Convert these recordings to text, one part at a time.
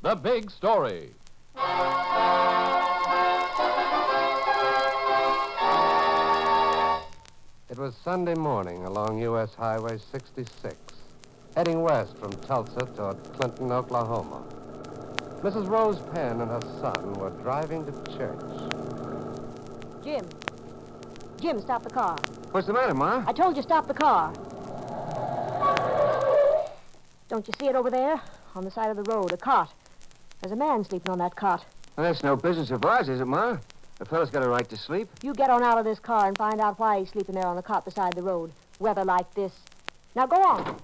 The Big Story. It was Sunday morning along U.S. Highway 66, heading west from Tulsa toward Clinton, Oklahoma. Mrs. Rose Penn and her son were driving to church. Jim, stop the car. What's the matter, Ma? I told you stop the car. Don't you see it over there? On the side of the road, a cot. There's a man sleeping on that cot. Well, that's no business of ours, is it, Ma? The fellow's got a right to sleep. You get on out of this car and find out why he's sleeping there on the cot beside the road. Weather like this. Now go on.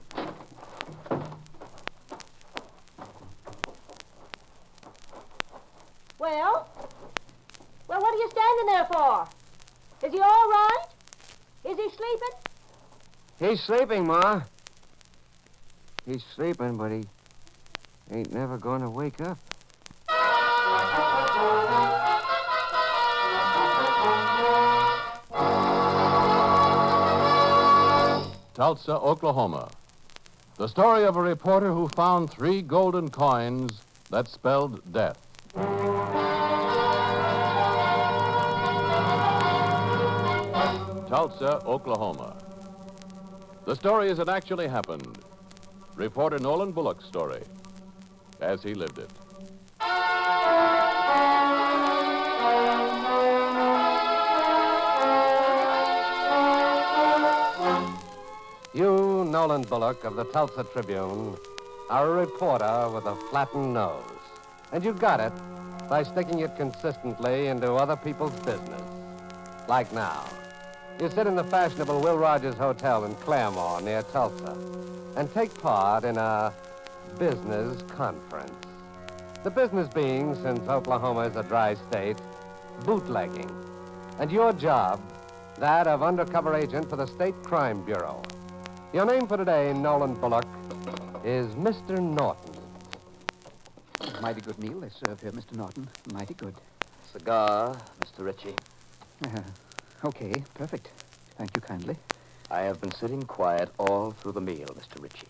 Well, what are you standing there for? Is he all right? Is he sleeping? He's sleeping, Ma. He's sleeping, but he ain't never going to wake up. Tulsa, Oklahoma. The story of a reporter who found 3 golden coins that spelled death. Tulsa, Oklahoma. The story as it actually happened. Reporter Nolan Bullock's story, as he lived it. You, Nolan Bullock of the Tulsa Tribune, are a reporter with a flattened nose. And you got it by sticking it consistently into other people's business. Like now. You sit in the fashionable Will Rogers Hotel in Claremore near Tulsa and take part in a business conference. The business being, since Oklahoma is a dry state, bootlegging. And your job, that of undercover agent for the State Crime Bureau. Your name for today, Nolan Bullock, is Mr. Norton. Mighty good meal they serve here, Mr. Norton. Mighty good. Cigar, Mr. Ritchie. Okay, perfect. Thank you kindly. I have been sitting quiet all through the meal, Mr. Ritchie.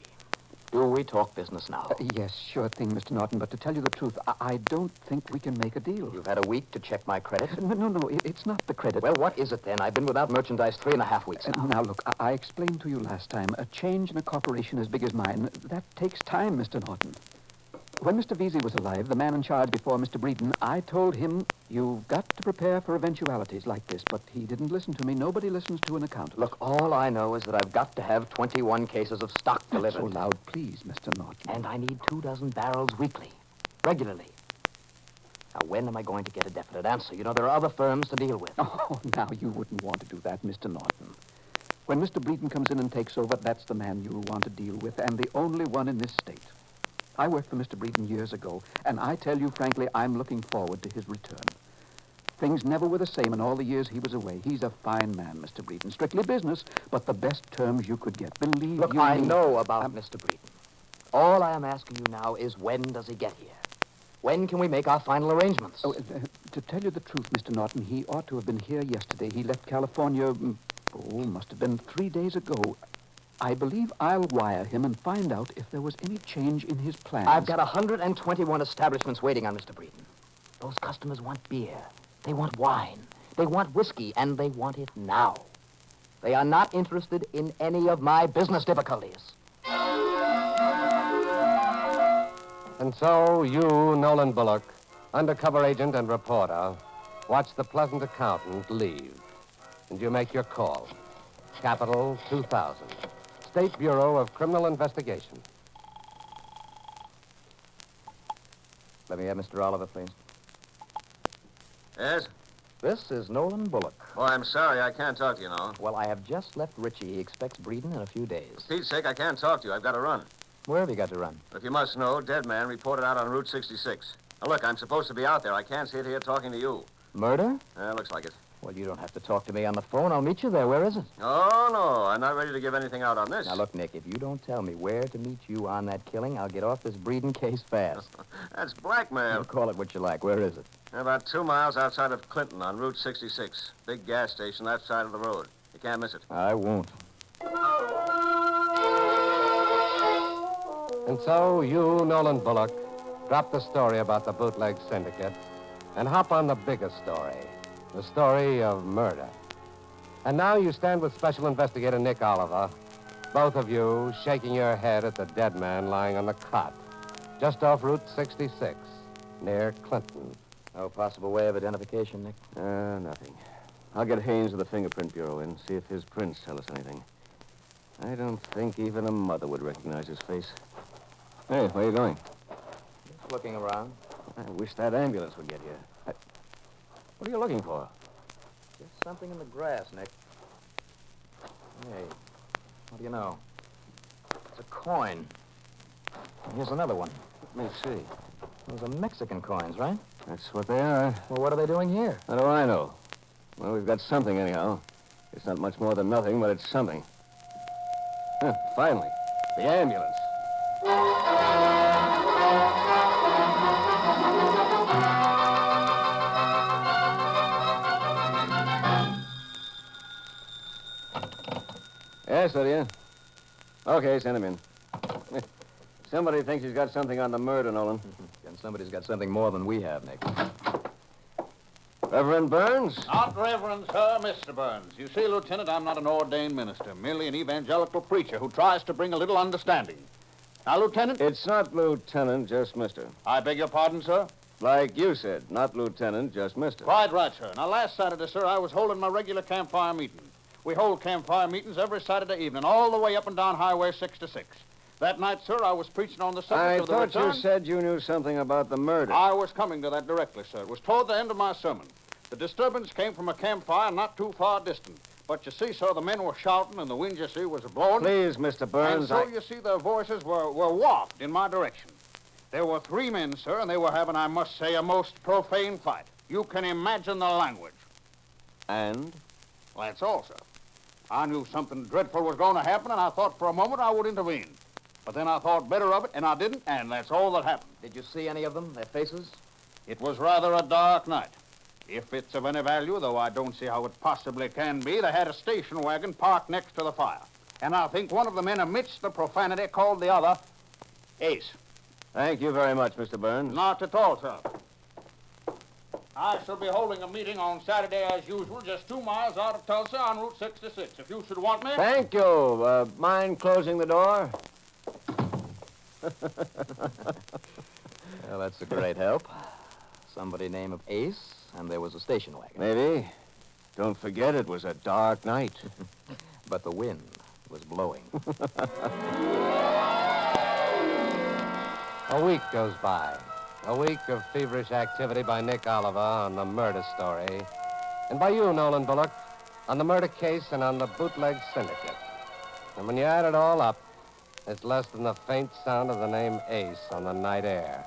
Do we talk business now? Yes, sure thing, Mr. Norton, but to tell you the truth, I don't think we can make a deal. You've had a week to check my credit? No, it's not the credit. Well, what is it then? I've been without merchandise 3.5 weeks now. Now, look, I explained to you last time, a change in a corporation as big as mine, that takes time, Mr. Norton. When Mr. Vesey was alive, the man in charge before Mr. Breeden, I told him, you've got to prepare for eventualities like this, but he didn't listen to me. Nobody listens to an accountant. Look, all I know is that I've got to have 21 cases of stock delivered. Not so loud, please, Mr. Norton. And I need 24 barrels weekly, regularly. Now, when am I going to get a definite answer? You know, there are other firms to deal with. Oh, now, you wouldn't want to do that, Mr. Norton. When Mr. Breeden comes in and takes over, that's the man you'll want to deal with, and the only one in this state. I worked for Mr. Breeden years ago, and I tell you frankly, I'm looking forward to his return. Things never were the same in all the years he was away. He's a fine man, Mr. Breeden. Strictly business, but the best terms you could get. Believe you me. Look, I know about Mr. Breeden. All I am asking you now is when does he get here? When can we make our final arrangements? To tell you the truth, Mr. Norton, he ought to have been here yesterday. He left California, must have been 3 days ago. I believe I'll wire him and find out if there was any change in his plans. I've got 121 establishments waiting on Mr. Breeden. Those customers want beer. They want wine. They want whiskey, and they want it now. They are not interested in any of my business difficulties. And so you, Nolan Bullock, undercover agent and reporter, watch the pleasant accountant leave. And you make your call. Capital 2000. State Bureau of Criminal Investigation. Let me have Mr. Oliver, please. Yes? This is Nolan Bullock. Oh, I'm sorry. I can't talk to you now. Well, I have just left Ritchie. He expects Breeden in a few days. For Pete's sake, I can't talk to you. I've got to run. Where have you got to run? If you must know, dead man reported out on Route 66. Now, look, I'm supposed to be out there. I can't sit here talking to you. Murder? Looks like it. Well, you don't have to talk to me on the phone. I'll meet you there. Where is it? Oh, no. I'm not ready to give anything out on this. Now, look, Nick, if you don't tell me where to meet you on that killing, I'll get off this Breeden case fast. That's blackmail. You call it what you like. Where is it? About 2 miles outside of Clinton on Route 66. Big gas station that side of the road. You can't miss it. I won't. And so you, Nolan Bullock, drop the story about the bootleg syndicate and hop on the bigger story, the story of murder. And now you stand with Special Investigator Nick Oliver, both of you shaking your head at the dead man lying on the cot, just off Route 66, near Clinton. No possible way of identification, Nick? Nothing. I'll get Haynes of the Fingerprint Bureau in, see if his prints tell us anything. I don't think even a mother would recognize his face. Hey, where are you going? Just looking around. I wish that ambulance would get here. What are you looking for? Just something in the grass, Nick. Hey, what do you know? It's a coin. And here's another one. Let me see. Those are Mexican coins, right? That's what they are. Well, what are they doing here? How do I know? Well, we've got something anyhow. It's not much more than nothing, but it's something. Huh, finally, the ambulance. Yes, Lydia. Okay, send him in. Somebody thinks he's got something on the murder, Nolan. And somebody's got something more than we have, Nick. Reverend Burns? Not Reverend, sir, Mr. Burns. You see, Lieutenant, I'm not an ordained minister, merely an evangelical preacher who tries to bring a little understanding. Now, Lieutenant... It's not Lieutenant, just Mister. I beg your pardon, sir? Like you said, not Lieutenant, just Mister. Quite right, sir. Now, last Saturday, sir, I was holding my regular campfire meeting. We hold campfire meetings every Saturday evening, all the way up and down Highway 66. That night, sir, I was preaching on the subject of the return... I thought you said you knew something about the murder. I was coming to that directly, sir. It was toward the end of my sermon. The disturbance came from a campfire not too far distant. But you see, sir, the men were shouting and the wind, you see, was blowing. Please, Mr. Burns, And so, you see, their voices were wafted in my direction. There were 3 men, sir, and they were having, I must say, a most profane fight. You can imagine the language. And? Well, that's all, sir. I knew something dreadful was going to happen, and I thought for a moment I would intervene. But then I thought better of it, and I didn't, and that's all that happened. Did you see any of them, their faces? It was rather a dark night. If it's of any value, though I don't see how it possibly can be, they had a station wagon parked next to the fire. And I think one of the men amidst the profanity called the other Ace. Thank you very much, Mr. Burns. Not at all, sir. I shall be holding a meeting on Saturday as usual, just 2 miles out of Tulsa on Route 66. If you should want me... Thank you. Mind closing the door? Well, that's a great help. Somebody named of Ace, and there was a station wagon. Maybe. Don't forget it was a dark night. But the wind was blowing. A week goes by. A week of feverish activity by Nick Oliver on the murder story, and by you, Nolan Bullock, on the murder case and on the bootleg syndicate. And when you add it all up, it's less than the faint sound of the name Ace on the night air.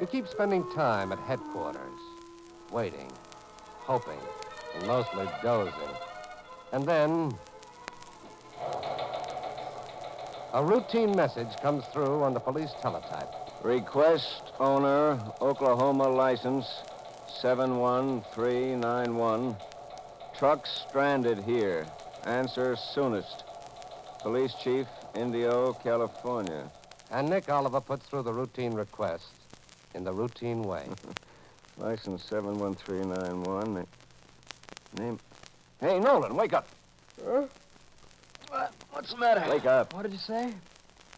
You keep spending time at headquarters, waiting, hoping, and mostly dozing. And then a routine message comes through on the police teletype. Request owner, Oklahoma license, 71391. Truck stranded here. Answer soonest. Police Chief, Indio, California. And Nick Oliver puts through the routine request in the routine way. License 71391. Name... Hey, Nolan, wake up. Huh? What's the matter? Wake up. What did you say?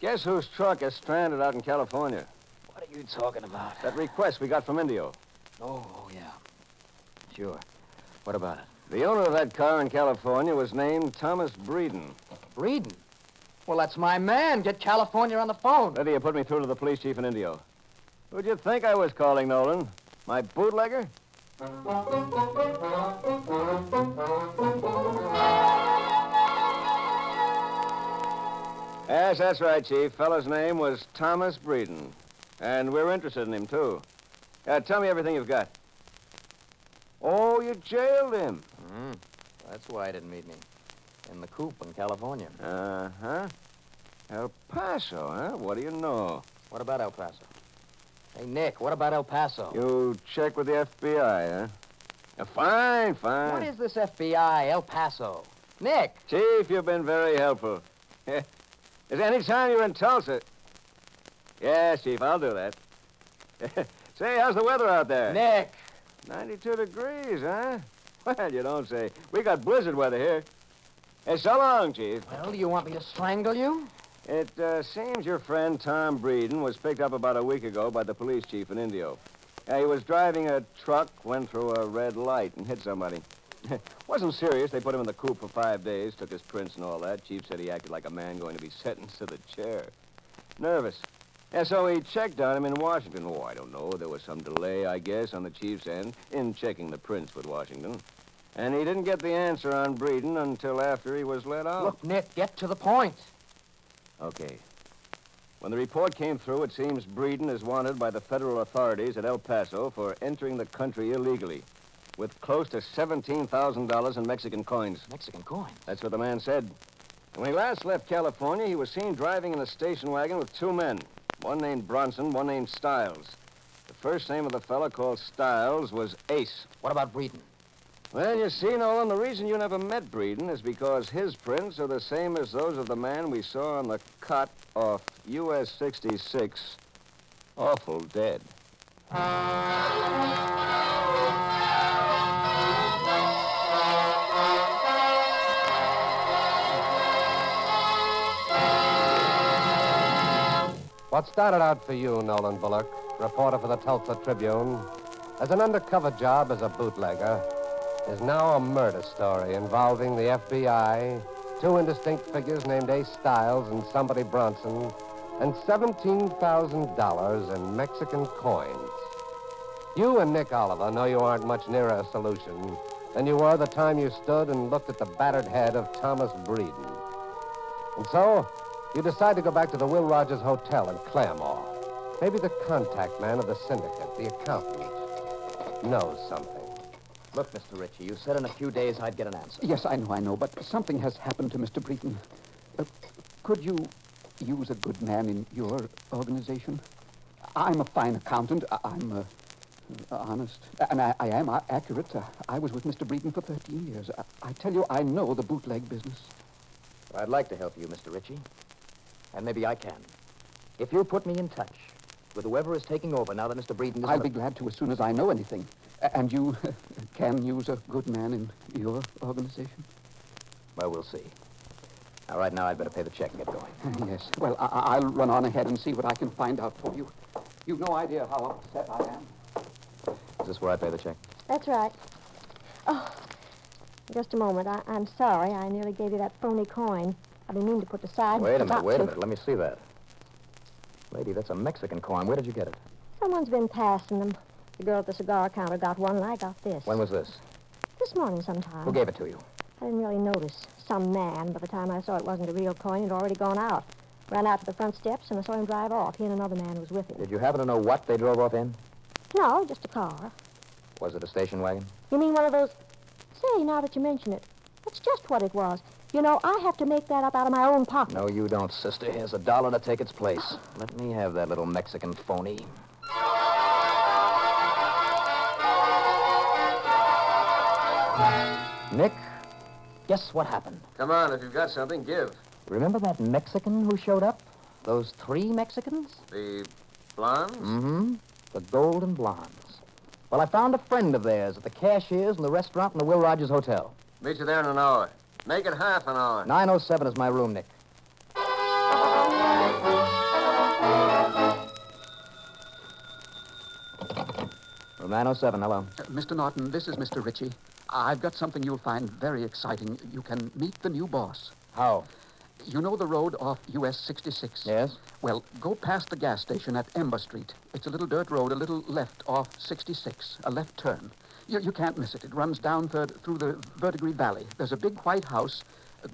Guess whose truck is stranded out in California? What are you talking about? That request we got from Indio. Oh, yeah. Sure. What about it? The owner of that car in California was named Thomas Breeden. Breeden? Well, that's my man. Get California on the phone. Lydia, put me through to the police chief in Indio. Who'd you think I was calling, Nolan? My bootlegger? Yes, that's right, Chief. Fellow's name was Thomas Breeden. And we're interested in him, too. Tell me everything you've got. Oh, you jailed him. That's why he didn't meet me. In the coop in California. Uh-huh. El Paso, huh? What do you know? What about El Paso? Hey, Nick, what about El Paso? You check with the FBI, huh? Fine, fine. What is this FBI, El Paso? Nick! Chief, you've been very helpful. Is any time you're in Tulsa... Yes, Chief, I'll do that. Say, how's the weather out there? Nick! 92 degrees, huh? Well, you don't say. We got blizzard weather here. Hey, so long, Chief. Well, do you want me to strangle you? It seems your friend Tom Breeden was picked up about a week ago by the police chief in Indio. He was driving a truck, went through a red light, and hit somebody. Wasn't serious. They put him in the coop for 5 days, took his prints and all that. Chief said he acted like a man going to be sentenced to the chair. Nervous. Yeah, so he checked on him in Washington. Oh, I don't know. There was some delay, I guess, on the chief's end in checking the prints with Washington. And he didn't get the answer on Breeden until after he was let out. Look, Nick, get to the point. Okay. When the report came through, it seems Breeden is wanted by the federal authorities at El Paso for entering the country illegally with close to $17,000 in Mexican coins. Mexican coins? That's what the man said. And when he last left California, he was seen driving in a station wagon with 2 men, one named Bronson, one named Stiles. The first name of the fella called Stiles was Ace. What about Breeden? Well, you see, Nolan, the reason you never met Breeden is because his prints are the same as those of the man we saw on the cot off US 66. Awful dead. What started out for you, Nolan Bullock, reporter for the Tulsa Tribune, as an undercover job as a bootlegger, is now a murder story involving the FBI, 2 indistinct figures named Ace Stiles and somebody Bronson, and $17,000 in Mexican coins. You and Nick Oliver know you aren't much nearer a solution than you were the time you stood and looked at the battered head of Thomas Breeden. And so, you decide to go back to the Will Rogers Hotel in Claremore. Maybe the contact man of the syndicate, the accountant, knows something. Look, Mr. Ritchie, you said in a few days I'd get an answer. Yes, I know, but something has happened to Mr. Breeden. Could you use a good man in your organization? I'm a fine accountant. I'm honest. And I am accurate. I was with Mr. Breeden for 13 years. I tell you, I know the bootleg business. I'd like to help you, Mr. Ritchie. And maybe I can. If you'll put me in touch with whoever is taking over now that Mr. Breeden is... I'll be glad to as soon as I know anything. And you can use a good man in your organization? Well, we'll see. Now, right now, I'd better pay the check and get going. Yes. Well, I'll run on ahead and see what I can find out for you. You've no idea how upset I am. Is this where I pay the check? That's right. Oh, just a moment. I'm sorry. I nearly gave you that phony coin. I didn't mean to put aside. Wait a minute. Let me see that. Lady, that's a Mexican coin. Where did you get it? Someone's been passing them. The girl at the cigar counter got one, and I got this. When was this? This morning sometime. Who gave it to you? I didn't really notice. Some man. By the time I saw it wasn't a real coin, he'd already gone out. Ran out to the front steps, and I saw him drive off. He and another man was with him. Did you happen to know what they drove off in? No, just a car. Was it a station wagon? You mean one of those... Say, now that you mention it, that's just what it was. You know, I have to make that up out of my own pocket. No, you don't, sister. Here's $1 to take its place. Let me have that little Mexican phony. Nick, guess what happened? Come on, if you've got something, give. Remember that Mexican who showed up? Those 3 Mexicans? The blondes? Mm-hmm. The golden blondes. Well, I found a friend of theirs at the cashier's in the restaurant in the Will Rogers Hotel. Meet you there in an hour. Make it half an hour. 907 is my room, Nick. Room 907, hello. Mr. Norton, this is Mr. Ritchie. I've got something you'll find very exciting. You can meet the new boss. How? You know the road off US 66? Yes? Well, go past the gas station at Ember Street. It's a little dirt road, a little left off 66, a left turn. You can't miss it. It runs down through the Verdigris Valley. There's a big white house,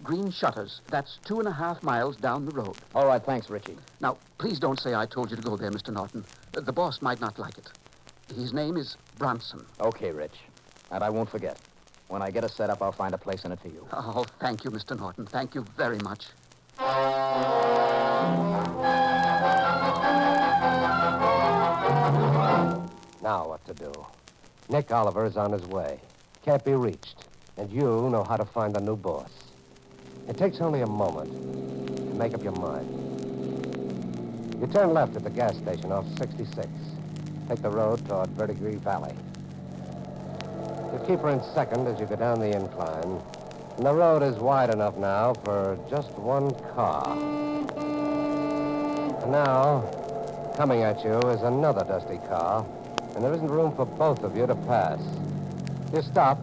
green shutters. That's 2.5 miles down the road. All right, thanks, Richie. Now, please don't say I told you to go there, Mr. Norton. The boss might not like it. His name is Bronson. Okay, Rich. And I won't forget. When I get a setup, I'll find a place in it for you. Oh, thank you, Mr. Norton. Thank you very much. Now what to do? Nick Oliver is on his way. Can't be reached. And you know how to find the new boss. It takes only a moment to make up your mind. You turn left at the gas station off 66. take the road toward Verdigris Valley. You keep her in second as you go down the incline. And the road is wide enough now for just one car. And now, coming at you is another dusty car, and there isn't room for both of you to pass. You stop,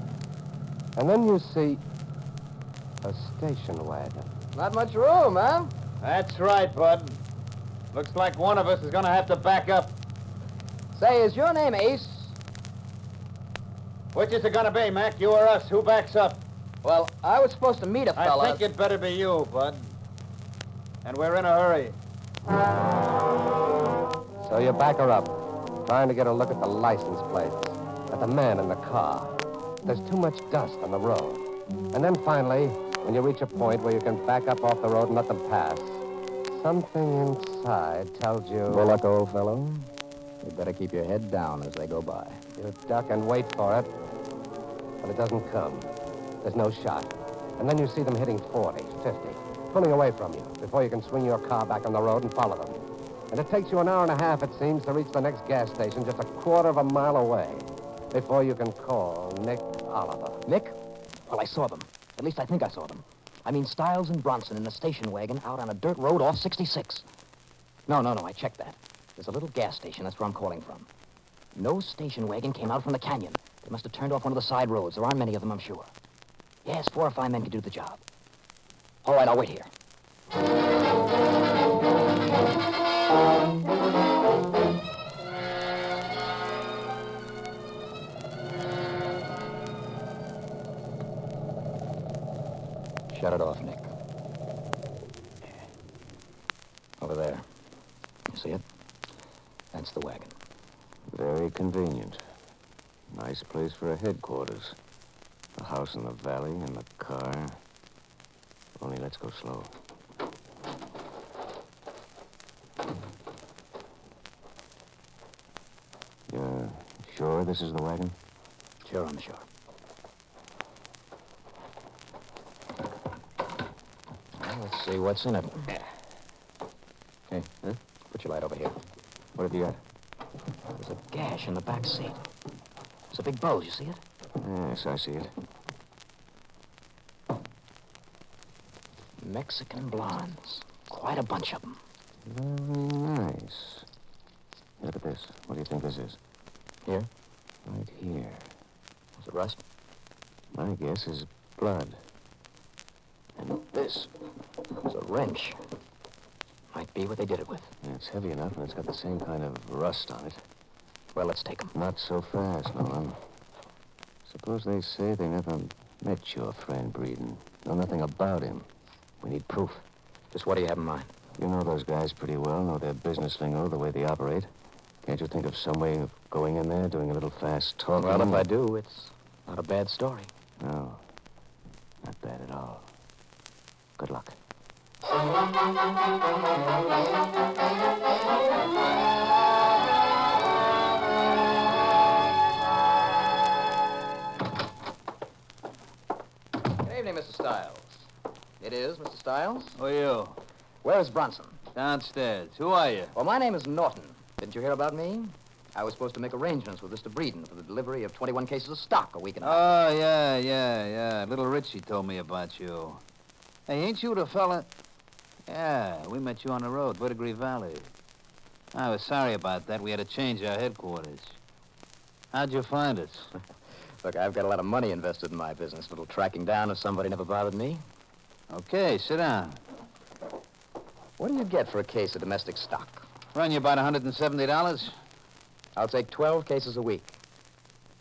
and then you see a station wagon. Not much room, huh? That's right, Bud. Looks like one of us is gonna have to back up. Say, is your name Ace? Which is it gonna be, Mac? You or us? Who backs up? Well, I was supposed to meet a fella. I think it better be you, Bud. And we're in a hurry. So you back her up, trying to get a look at the license plates, at the man in the car. There's too much dust on the road. And then finally, when you reach a point where you can back up off the road and let them pass, something inside tells you... Bullock, old fellow, you'd better keep your head down as they go by. You duck and wait for it, but it doesn't come. There's no shot. And then you see them hitting 40, 50, pulling away from you before you can swing your car back on the road and follow them. And it takes you an hour and a half, it seems, to reach the next gas station just a quarter of a mile away before you can call Nick Oliver. Nick? Well, I saw them. At least I think I saw them. I mean, Stiles and Bronson in a station wagon out on a dirt road off 66. No, I checked that. There's a little gas station. That's where I'm calling from. No station wagon came out from the canyon. They must have turned off one of the side roads. There aren't many of them, I'm sure. Yes, 4 or 5 men could do the job. All right, I'll wait here. Shut it off, Nick. Over there. You see it? That's the wagon. Very convenient. Nice place for a headquarters. The house in the valley and the car. Only let's go slow. You're sure this is the wagon? Sure, I'm sure. Well, let's see what's in it. Hey, put your light over here. What have you got? There's a gash in the back seat. There's a big bulge, you see it? Yes, I see it. Mexican blondes. Quite a bunch of them. Very nice. Look at this. What do you think this is? Here? Right here. Is it rust? My guess is blood. And this is a wrench. Might be what they did it with. Yeah, it's heavy enough, and it's got the same kind of rust on it. Well, let's take them. Not so fast, Nolan. Suppose they say they never met your friend Breeden. Know nothing about him. We need proof. Just what do you have in mind? You know those guys pretty well, know their business lingo, the way they operate. Can't you think of some way of going in there, doing a little fast talking? Well, if I do, it's not a bad story. No, not bad at all. Good luck. Good evening, Mr. Stiles. It is, Mr. Stiles? Who are you? Where is Bronson? Downstairs. Who are you? Well, my name is Norton. Didn't you hear about me? I was supposed to make arrangements with Mr. Breeden for the delivery of 21 cases of stock a week and a half. Oh, yeah. Little Richie told me about you. Hey, ain't you the fella? Yeah, we met you on the road, Verdigris Valley. I was sorry about that. We had to change our headquarters. How'd you find us? Look, I've got a lot of money invested in my business. A little tracking down if somebody never bothered me. Okay, sit down. What do you get for a case of domestic stock? Run you about $170? I'll take 12 cases a week.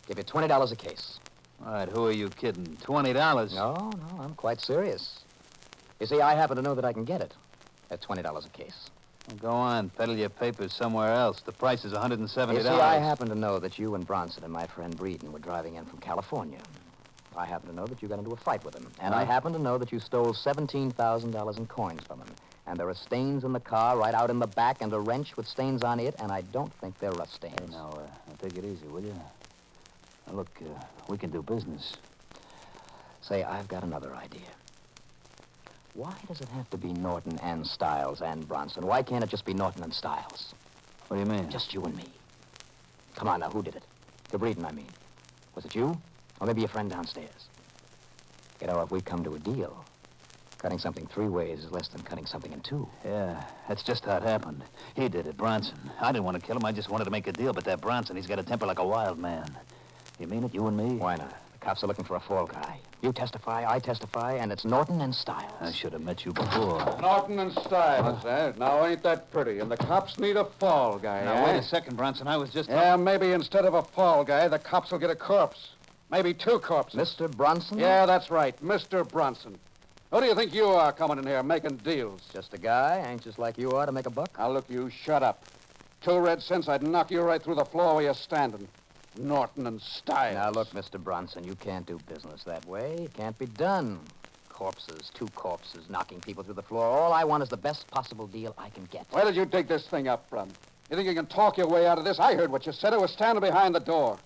Give you $20 a case. All right, who are you kidding? $20? No, I'm quite serious. You see, I happen to know that I can get it at $20 a case. Well, go on, peddle your papers somewhere else. The price is $170. You see, I happen to know that you and Bronson and my friend Breeden were driving in from California. I happen to know that you got into a fight with him. And I happen to know that you stole $17,000 in coins from him. And there are stains in the car right out in the back and a wrench with stains on it, and I don't think they're rust stains. Hey, now, take it easy, will you? Now, look, we can do business. Say, I've got another idea. Why does it have to be Norton and Stiles and Bronson? Why can't it just be Norton and Stiles? What do you mean? Just you and me. Come on now, who did it? The Breeden, I mean. Was it you? Or maybe your friend downstairs? You know, if we come to a deal, cutting something 3 ways is less than cutting something in 2. Yeah, that's just how it happened. He did it, Bronson. I didn't want to kill him. I just wanted to make a deal. But that Bronson, he's got a temper like a wild man. You mean it, you and me? Why not? The cops are looking for a fall guy. You testify, I testify, and it's Norton and Stiles. I should have met you before. Norton and Stiles, eh? Now, ain't that pretty? And the cops need a fall guy, Now, wait a second, Bronson. I was just... Yeah, maybe instead of a fall guy, the cops will get a corpse. Maybe 2 corpses. Mr. Bronson? Yeah, that's right. Mr. Bronson. Who do you think you are coming in here making deals? Just a guy, anxious like you are to make a buck? Now, look, you shut up. 2 red cents, I'd knock you right through the floor where you're standing. Norton and Stiles. Now, look, Mr. Bronson, you can't do business that way. It can't be done. Corpses, 2 corpses, knocking people through the floor. All I want is the best possible deal I can get. Where did you dig this thing up from? You think you can talk your way out of this? I heard what you said. I was standing behind the door.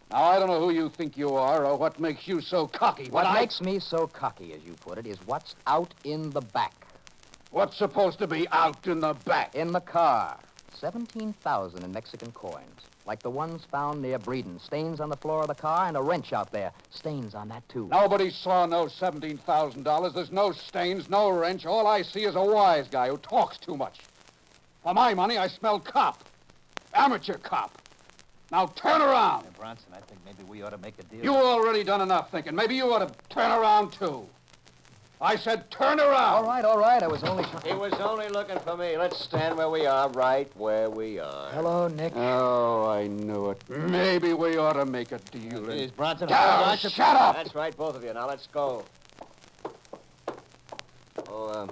Now, I don't know who you think you are or what makes you so cocky. What makes me so cocky, as you put it, is what's out in the back. What's supposed to be out in the back? In the car. 17,000 in Mexican coins. Like the ones found near Breeden. Stains on the floor of the car and a wrench out there. Stains on that, too. Nobody saw no $17,000. There's no stains, no wrench. All I see is a wise guy who talks too much. For my money, I smell cop. Amateur cop. Now turn around. Hey, Bronson, I think maybe we ought to make a deal. You already done enough thinking. Maybe you ought to turn around, too. I said turn around. All right. I was only... He was only looking for me. Let's stand where we are, right where we are. Hello, Nick. Oh, I knew it. Maybe we ought to make a deal. Please, Bronson. Oh, shut up! That's right, both of you. Now, let's go. Oh,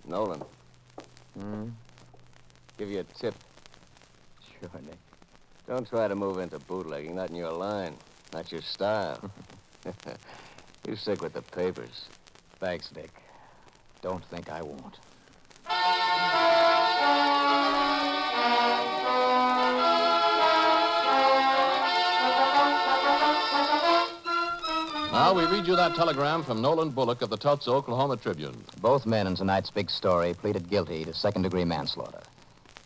Nolan. Give you a tip. Sure, Nick. Don't try to move into bootlegging. Not in your line. Not your style. You stick with the papers. Thanks, Nick. Don't think I won't. Now we read you that telegram from Nolan Bullock of the Tulsa, Oklahoma Tribune. Both men in tonight's big story pleaded guilty to second-degree manslaughter.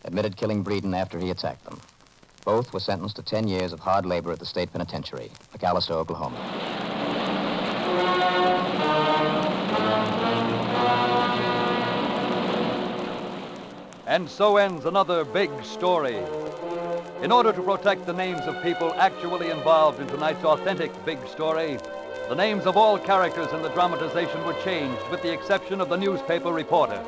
Admitted killing Breeden after he attacked them. Both were sentenced to 10 years of hard labor at the state penitentiary, McAllister, Oklahoma. And so ends another big story. In order to protect the names of people actually involved in tonight's authentic big story, the names of all characters in the dramatization were changed, with the exception of the newspaper reporter.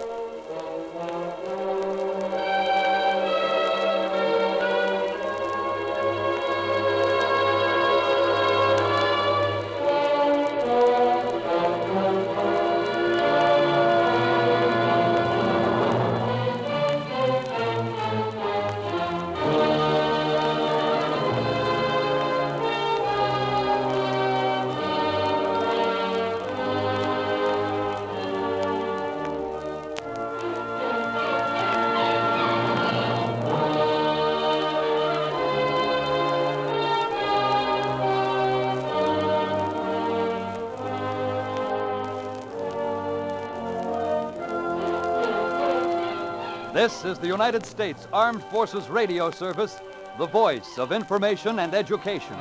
This is the United States Armed Forces Radio Service, the voice of information and education.